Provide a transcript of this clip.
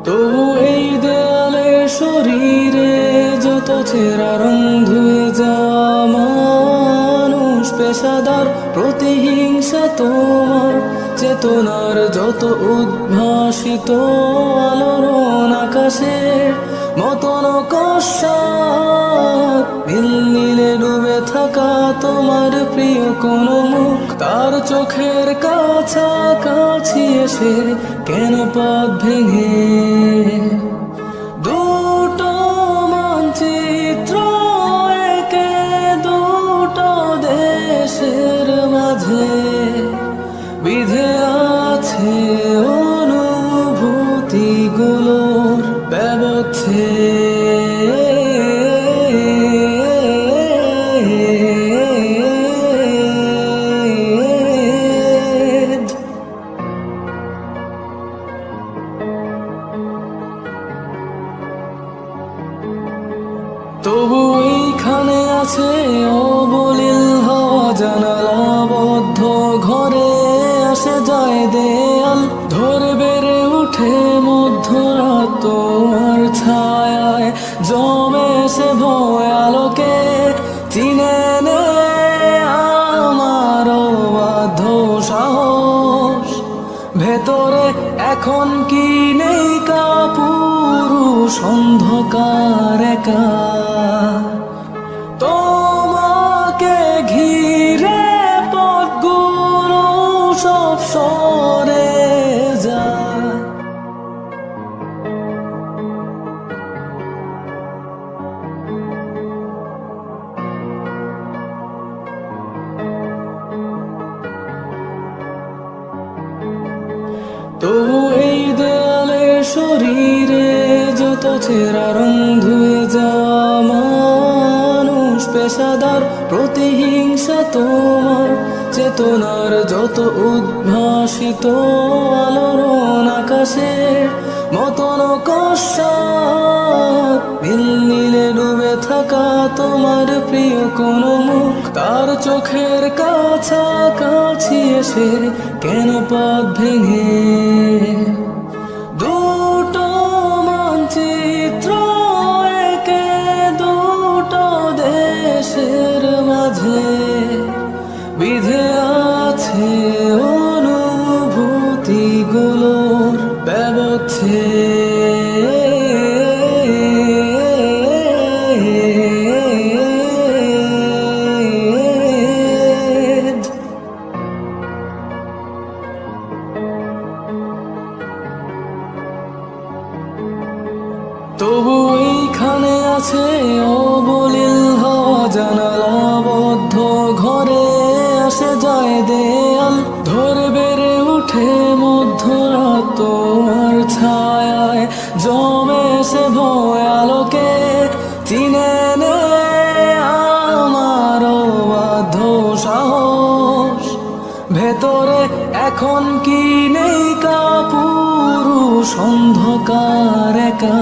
তবু এই দেয়ালে শরীরে যত ছেঁড়া রং ধুয়ে যাওয়া মানুষ, পেশাদার প্রতিহিংসা তোমার চেতনার যত উদ্ভাসিত আলোড়ন আকাশের মতন কষাক, নীল নীলে ডুবে থাকা তোমার প্রিয় কোন মুখ, তার চোখের কাছাকাছি এসে কেন পথ ভেঙে দুটো মানচিত্র একে দুটো দেশের মাঝে বিধে আছে অনুভূতিগুলোর ব্যবচ্ছেদ। তবু এইখানে আছে অবলীল হওয়া জানালাবদ্ধ ঘরে, আসে যায় দেয়াল ধরে বেড়ে উঠে মধ্যরাত তোমার ছায়ায় জমে সে ভয় আলোকে চিনে নে আমার বাধ্য সাহস, ভেতরে এখন কি নেই কাপুরুষ অন্ধকার একা, তোমাকে ঘিরে পথগুলো সব সরে যায়। তবু এই দেয়ালে শরীরে যত ছেঁড়া রং ধুয়ে যাওয়া মানুষ, পেশাদার প্রতিহিংসা তোমার চেতনার যত উদ্ভাসিত আলোড়ন আকাশের মতন কষাক, নীল নীলে ডুবে থাকা তোমার প্রিয় কোন মুখ, তার চোখের কাছাকাছি এসে কেন পথ ভেঙে দুটো মানচিত্র একে দুটো দেশের মাঝে বিধে আছে অনুভূতিগুলোর ব্যবচ্ছেদ। তবু এইখানে আছে অবলীল হওয়া জানালাবদ্ধ ঘরে, আসে যায় দেয়াল ধরে বেড়ে উঠে মধ্যরাত তোমার ছায়ায় জমে সে ভয় আলোকে চিনে নে আমার বাধ্য সাহস, ভেতরে এখন কি নেই কাপুরুষ অন্ধকার একা।